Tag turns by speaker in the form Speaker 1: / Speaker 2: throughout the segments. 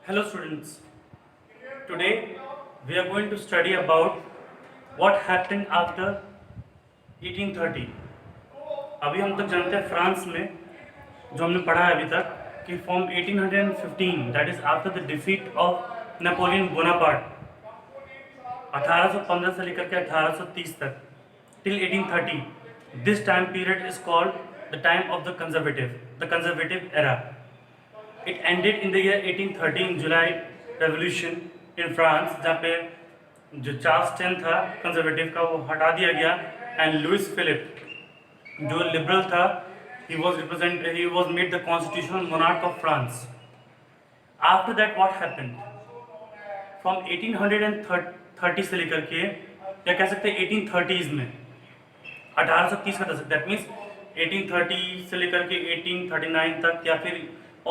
Speaker 1: Hello students, today we are going to study about what happened after 1830. अभी हम तक जानते हैं फ्रांस में जो हमने पढ़ा है अभी तक कि from 1815 that is after the defeat of Napoleon Bonaparte 1815 से लेकर के 1830 तक till 1830 this time period is called the time of the conservative era. It ended in the year 1830 in July Revolution in France, जहाँ पे जो Charles ten था conservative का वो हटा दिया गया एंड लुइस फिलिप जो लिबरल था he was made the constitutional monarch of France. After that what happened? From 1830 से लेकर के या कह सकते हैं 1830s में 1830 का दशक, दैट मीन्स 1830 से लेकर के 1839 तक या फिर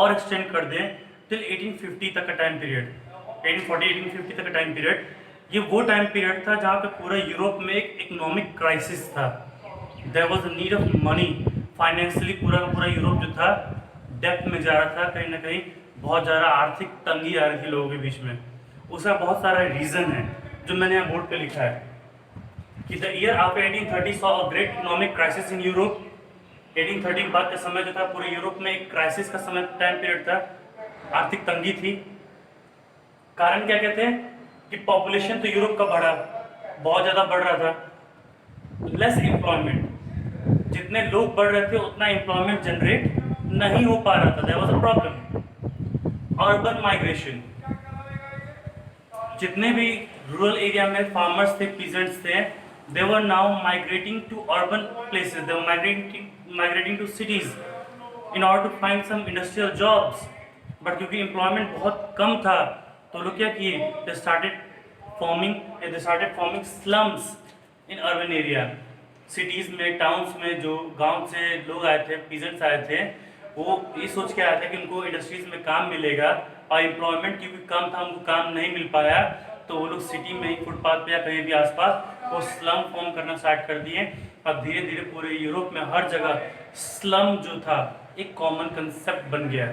Speaker 1: और एक्सटेंड कर दें टिल 1850 तक का टाइम पीरियड, 1840 1850 तक का टाइम पीरियड. ये वो टाइम पीरियड था जहाँ पे पूरा यूरोप में एक इकोनॉमिक क्राइसिस था. There was a need of money. Financially पूरा का पूरा यूरोप जो था डेप्थ में जा रहा था, कहीं ना कहीं बहुत ज़्यादा आर्थिक तंगी आ रही थी लोगों के बीच में. उसका बहुत सारा रीज़न है जो मैंने यहाँ बोर्ड पे लिखा है कि the year after 1830 saw a great economic crisis in Europe. 1830 के बाद का समय जो था पूरे यूरोप में एक क्राइसिस का समय टाइम पीरियड था, आर्थिक तंगी थी. कारण क्या कहते हैं कि पॉपुलेशन तो यूरोप का बढ़ा, बहुत ज़्यादा बढ़ रहा था, लेस एम्प्लॉयमेंट. जितने लोग बढ़ रहे थे उतना एम्प्लॉयमेंट जनरेट नहीं हो पा रहा था. There was a problem. Urban migration, जितने भी रूरल एरिया में फार्मर्स थे, पीजेंट्स थे, they were now migrating to urban places. They were migrating to cities in order to find some industrial jobs. But क्योंकि employment बहुत कम था तो लोग क्या किए, they started forming slums in urban area. cities में, towns में जो गांव से लोग आए थे, peasants आए थे, वो ये सोच के आया था कि उनको इंडस्ट्रीज में काम मिलेगा और एम्प्लॉयमेंट क्योंकि कम था उनको काम नहीं मिल पाया तो वो लोग सिटी में ही फुटपाथ पे या कहीं भी आसपास वो स्लम फॉर्म करना स्टार्ट कर दिए. और धीरे धीरे पूरे यूरोप में हर जगह स्लम जो था एक कॉमन कंसेप्ट बन गया.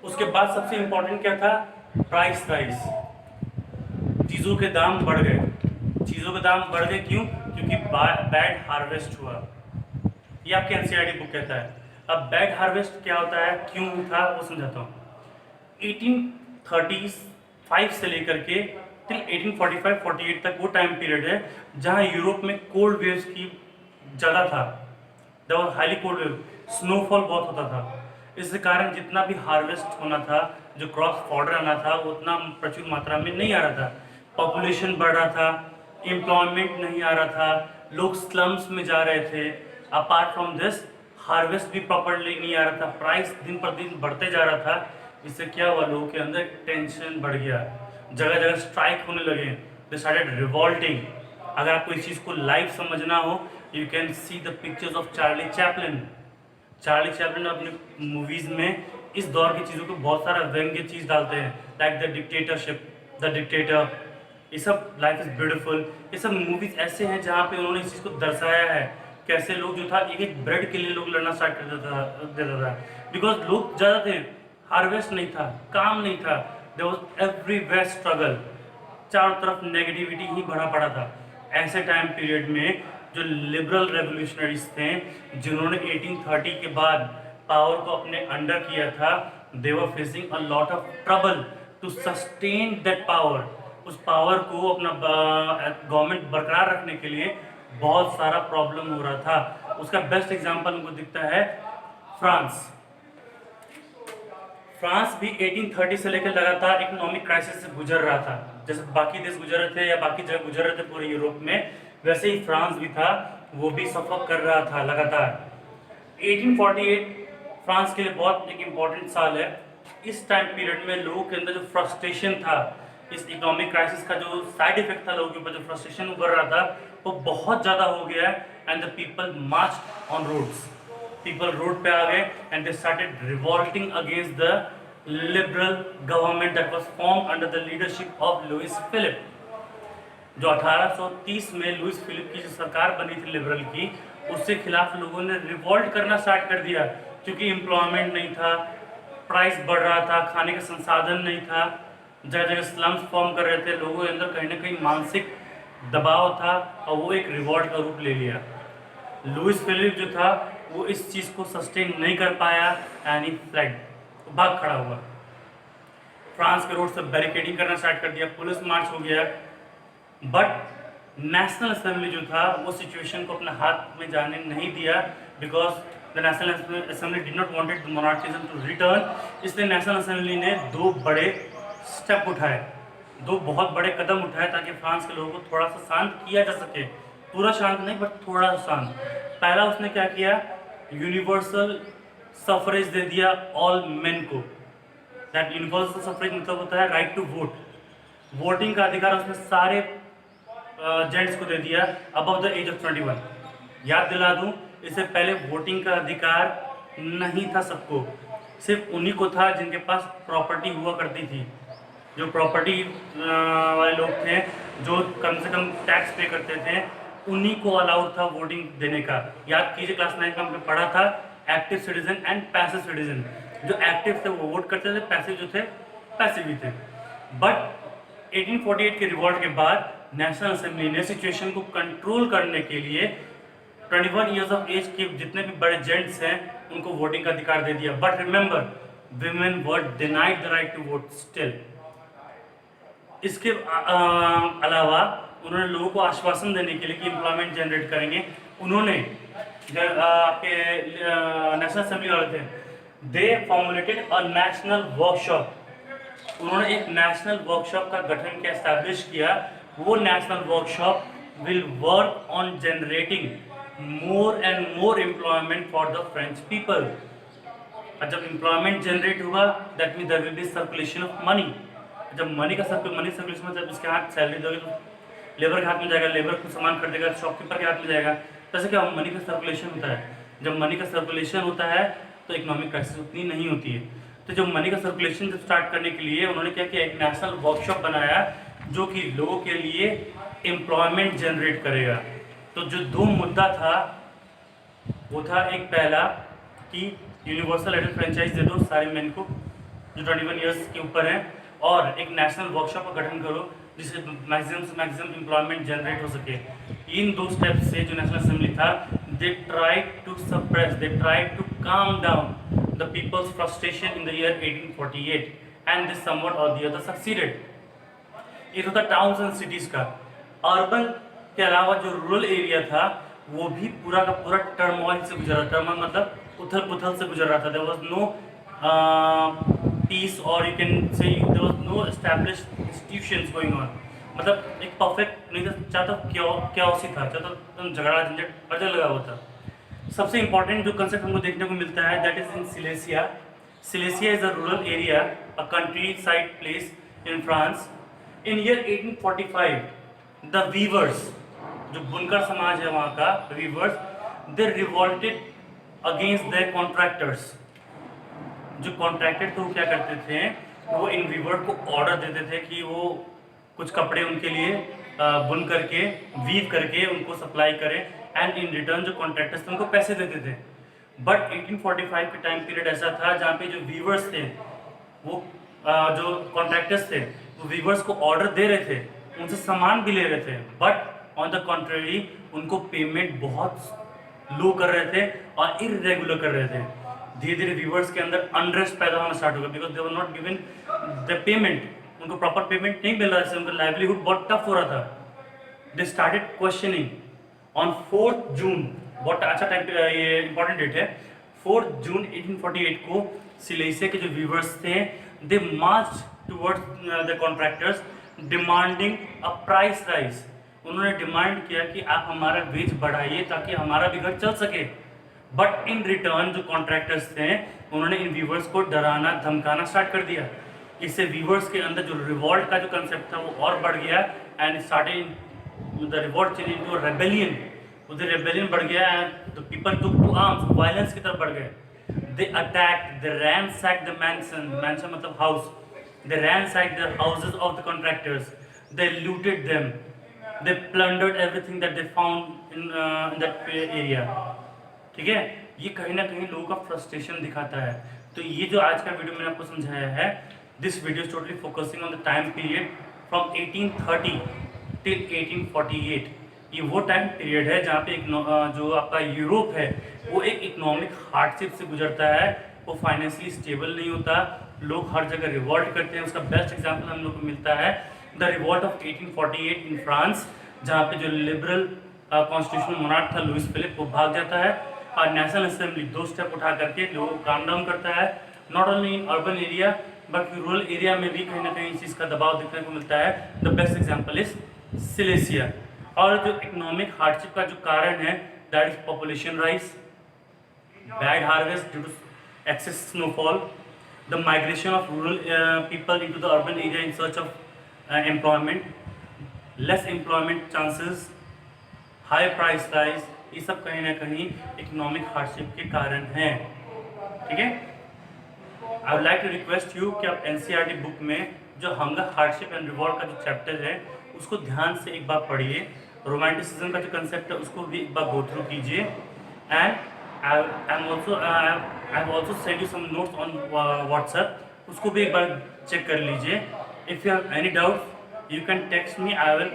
Speaker 1: उसके बाद सबसे इम्पोर्टेंट क्या था, प्राइस राइज. चीज़ों के दाम बढ़ गए. चीज़ों के दाम बढ़ गए क्यों? क्योंकि बैड हार्वेस्ट हुआ. ये आपके एनसीईआरटी बुक कहता है. अब बैड हार्वेस्ट क्या होता है, क्यों था, वो समझाता हूँ. 1835 से लेकर के टिल 1845-48 तक वो टाइम पीरियड है जहाँ यूरोप में कोल्ड वेव्स की ज़्यादा था. There was highly cold wave, snowfall बहुत होता था. इस कारण जितना भी हार्वेस्ट होना था, जो क्रॉप फॉर्डर आना था, वो उतना प्रचुर मात्रा में नहीं आ रहा था. पॉपुलेशन बढ़ रहा था, एम्प्लॉयमेंट नहीं आ रहा था, लोग स्लम्स में जा रहे थे. अपार्ट फ्रॉम दिस हार्वेस्ट भी प्रॉपरली नहीं आ रहा था. प्राइस दिन पर दिन बढ़ते जा रहा था. इससे क्या हुआ, लोगों के अंदर टेंशन बढ़ गया, जगह जगह स्ट्राइक होने लगे. दे स्टार्टेड रिवॉल्टिंग. अगर आपको इस चीज़ को लाइव समझना हो, you can see the pictures of Charlie Chaplin. Charlie Chaplin अपने मूवीज़ में इस दौर की चीज़ों को बहुत सारा व्यंग्य चीज़ डालते हैं, like the dictatorship, the dictator. ये सब लाइफ इज़ ब्यूटीफुल, ये सब मूवीज़ ऐसे हैं जहाँ पे उन्होंने इस चीज़ को दर्शाया है. कैसे लोग जो था एक एक ब्रेड के लिए लोग लड़ना स्टार्ट कर देता था बिकॉज लोग ज़्यादा थे, हार्वेस्ट नहीं था, काम नहीं था. देयर वाज एवरीवेयर स्ट्रगल, चारों तरफ नेगेटिविटी ही भरा पड़ा था. ऐसे टाइम पीरियड में जो लिबरल रेवोल्यूशनरीज थे जिन्होंने 1830 के बाद पावर को अपने अंडर किया था, they were facing a lot of trouble to sustain that power. उस पावर को अपना गवर्नमेंट बरकरार रखने के लिए बहुत सारा प्रॉब्लम हो रहा था. उसका बेस्ट एग्जांपल उनको दिखता है फ्रांस. फ्रांस भी 1830 से लेकर लगातार इकोनॉमिक क्राइसिस से गुजर रहा था. जैसे बाकी देश गुजर रहे थे या बाकी जगह गुजर रहे थे पूरे यूरोप में, वैसे ही फ्रांस भी था, वो भी सफर कर रहा था लगातार. 1848 फ्रांस के लिए बहुत एक इम्पॉर्टेंट साल है. इस टाइम पीरियड में लोगों के अंदर जो फ्रस्ट्रेशन था, इस इकोनॉमिक क्राइसिस का जो साइड इफेक्ट था लोगों के ऊपर, जो फ्रस्ट्रेशन उभर रहा था, वो बहुत ज़्यादा हो गया है. And the people march on roads. People road पे आ गए and they started revolting against the liberal government that was formed under the leadership of Louis Philippe. जो 1830 में लुइस फिलिप की जो सरकार बनी थी लिबरल की, उससे खिलाफ लोगों ने रिवॉल्ट करना स्टार्ट कर दिया क्योंकि एम्प्लॉयमेंट नहीं था, प्राइस बढ़ रहा था, खाने का संसाधन नहीं था, जगह जगह स्लम्स फॉर्म कर रहे थे, लोगों के अंदर कहीं ना कहीं मानसिक दबाव था और वो एक रिवॉल्ट का रूप ले लिया। लुइस फिलिप जो था वो इस चीज़ को सस्टेन नहीं कर पाया एंड ही फ्लड, भाग खड़ा हुआ। फ्रांस के रोड से बैरिकेडिंग करना स्टार्ट कर दिया, पुलिस मार्च हो गया। बट नेशनल असेंबली जो था वो सिचुएशन को अपने हाथ में जाने नहीं दिया, because the national assembly did not wanted the monarchism to return. इसलिए नेशनल असेंबली ने दो बड़े स्टेप उठाए, दो बहुत बड़े कदम उठाए ताकि फ्रांस के लोगों को थोड़ा सा शांत किया जा सके, पूरा शांत नहीं बट थोड़ा सा शांत। पहला उसने क्या किया, यूनिवर्सल सफरेज दे दिया ऑल मेन को। दैट यूनिवर्सल सफरेज मतलब होता है राइट टू वोट, वोटिंग का अधिकार उसने सारे जेंट्स को दे दिया अबव द एज ऑफ 21। याद दिला दूं, इससे पहले वोटिंग का अधिकार नहीं था सबको, सिर्फ उन्हीं को था जिनके पास प्रॉपर्टी हुआ करती थी। जो प्रॉपर्टी वाले लोग थे, जो कम से कम टैक्स पे करते थे, उन्हीं को अलाउड था वोटिंग देने का। याद कीजिए क्लास 9 का हमने पढ़ा था active citizen and passive citizen. जो एक्टिव थे वो वोट करते थे, पैसिव जो थे पैसिव भी थे। बट 1848 के रिवॉल्ट के बाद नेशनल असेंबली ने सिचुएशन को कंट्रोल करने के लिए 21 ईयर्स ऑफ एज के जितने भी बड़े जेंट्स हैं उनको वोटिंग का अधिकार दे दिया। But remember, women were denied the right to vote still. इसके अलावा उन्होंने लोगों को आश्वासन देने के लिए कि एम्प्लॉयमेंट जनरेट करेंगे, उन्होंने आपके नेशनल असेंबली वाले थे, दे फॉर्मुलेटेड अ नेशनल वर्कशॉप। उन्होंने एक नेशनल वर्कशॉप का गठन किया, एस्टैब्लिश किया। वो national workshop will work on generating more and more employment for the French people. और जब एम्प्लॉयमेंट जनरेट हुआ that mean there will be circulation of money. जब मनी सर्कुलेशन में, जब इसके हाथ सैलरी दोगे तो लेबर के हाथ में जाएगा, लेबर कुछ सामान खरीदेगा, शॉपकीपर के हाथ में जाएगा। तैसे क्या मनी का सर्कुलेशन होता है। जब मनी का सर्कुलेशन होता है तो इकोनॉमिक क्राइसिस उतनी नहीं होती है। तो जब मनी का सर्कुलेशन जब स्टार्ट करने के लिए उन्होंने क्या किया, एक नेशनल वर्कशॉप बनाया जो कि लोगों के लिए एम्प्लॉयमेंट जनरेट करेगा। तो जो दो मुद्दा था वो था, एक पहला कि यूनिवर्सल एडल्ट फ्रेंचाइज दे दो सारे मैन को जो 21 ईयर्स के ऊपर हैं, और एक नेशनल वर्कशॉप का गठन करो जिससे मैक्सिमम से मैक्सिमम एम्प्लॉयमेंट जनरेट हो सके। इन दो स्टेप्स से जो नेशनल असेंबली था, they tried to suppress, they tried to calm down the people's frustration in the year 1848 and this somewhat or the other succeeded. ये तो था टाउन्स एंड सिटीज का। अर्बन के अलावा जो रूरल एरिया था वो भी पूरा का पूरा टर्मोइल से गुजर रहा था। टर्मोइल मतलब उथल पुथल से गुजर रहा था। There was no peace, or you can say there was no established institutions going on। मतलब एक परफेक्ट नहीं था, चाहता क्योस ही था, चाहता झगड़ा झंझट हर जगह लगा हुआ था। सबसे इंपॉर्टेंट जो कंसेप्ट हमको देखने को मिलता है that is in Silesia. Silesia is a rural area, a countryside place in France. In year 1845 the weavers, जो बुनकर समाज है वहाँ का, weavers, they revolted against their contractors. जो कॉन्ट्रैक्टर थे वो क्या करते थे, वो इन वीवर को ऑर्डर देते थे कि वो कुछ कपड़े उनके लिए बुन करके वीव करके उनको सप्लाई करें, एंड इन रिटर्न जो कॉन्ट्रैक्टर्स थे उनको पैसे देते थे। बट 1845 के टाइम पीरियड ऐसा था जहाँ पे जो वीवर्स थे, वो जो कॉन्ट्रैक्टर्स थे वो वीवर्स को ऑर्डर दे रहे थे, उनसे सामान भी ले रहे थे, बट ऑन द कॉन्ट्ररी उनको पेमेंट बहुत लो कर रहे थे और इरेगुलर कर रहे थे। धीरे धीरे व्यूवर्स के अंदर अनरेस्ट पैदा होना स्टार्ट होगा, because they were not given the payment. उनको प्रॉपर पेमेंट नहीं मिल रहा है, उनका लाइवलीहुड बहुत टफ हो रहा था। दे स्टार्टेड क्वेश्चनिंग ऑन 4 जून, बहुत अच्छा टाइम, ये इंपॉर्टेंट डेट है। 4 जून 1848 को सिलेसिया के जो व्यूवर्स थे, they march towards the contractors demanding a price rise. उन्होंने डिमांड किया कि आप हमारा वेज बढ़ाइए ताकि हमारा भी घर चल सके। बट इन रिटर्न जो कॉन्ट्रैक्टर्स थे उन्होंने इन व्यूवर्स को डराना धमकाना स्टार्ट कर दिया। इससे व्यूवर्स के अंदर जो रिवॉल्ट का जो कंसेप्ट था वो और बढ़ गया, and started the revolt change into a rebellion. उधर रेबेलियन बढ़ गया and the people took to arms, violence की तरफ बढ़ गए। दे attacked, they ransacked the mansion, mansion मतलब house, they ransacked the houses of the contractors, they looted them, they plundered everything that they found in that area. ठीक है, ये कहीं ना कहीं लोगों का फ्रस्ट्रेशन दिखाता है। तो ये जो आज का वीडियो मैंने आपको समझाया है, this video is totally focusing on the time period from 1830 till 1848। ये वो टाइम पीरियड है जहाँ पे जो आपका यूरोप है वो एक इकोनॉमिक हार्डशिप से गुजरता है, वो फाइनेंशियली स्टेबल नहीं होता, लोग हर जगह रिवॉल्ट करते हैं। उसका बेस्ट एग्जाम्पल हम लोग को मिलता है the revolt of 1848 in France, जहाँ पे जो लिबरल कॉन्स्टिट्यूशनल मोनार्क था लुइस फिलिप, वो भाग जाता है और नेशनल असेंबली 2 स्टेप उठा करके लोगों को काम डाउन करता है। Not only in urban area but rural area में भी कहीं ना कहीं इस चीज़ का दबाव देखने को मिलता है। The best example is Silesia. और जो इकोनॉमिक हार्डशिप का जो कारण है that is population rise, bad harvest due to excess snowfall, the migration of rural people into the urban area in search of employment, less employment chances, high price rise, ये सब कहीं ना कहीं economic hardship के कारण हैं। ठीक है, I would like to request you कि आप एनसीईआरटी बुक में जो हंगर, हार्डशिप एंड रिवॉल्ट का जो चैप्टर है उसको ध्यान से एक बार पढ़िए। रोमांटिसिज्म का जो कंसेप्ट है उसको भी एक बार गो थ्रू कीजिए। And I've also sent you some notes on WhatsApp, उसको भी एक बार चेक कर लीजिए। If you have any doubts, you can text me, I will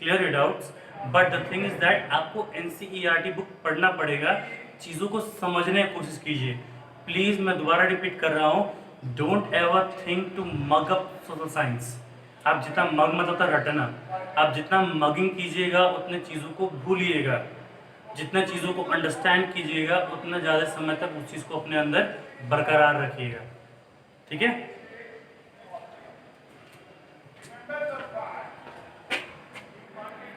Speaker 1: clear your doubts. But the thing is that आपको NCERT book पढ़ना पड़ेगा, चीज़ों को समझने की कोशिश कीजिए। प्लीज़ मैं दोबारा रिपीट कर रहा हूँ, don't ever think to mug up social science. आप जितना मग मतलब था रटना, आप जितना मगिंग कीजिएगा उतने चीज़ों को भूलिएगा, जितना चीज़ों को अंडरस्टैंड कीजिएगा उतना ज़्यादा समय तक उस चीज़ को अपने अंदर बरकरार रखिएगा। ठीक है।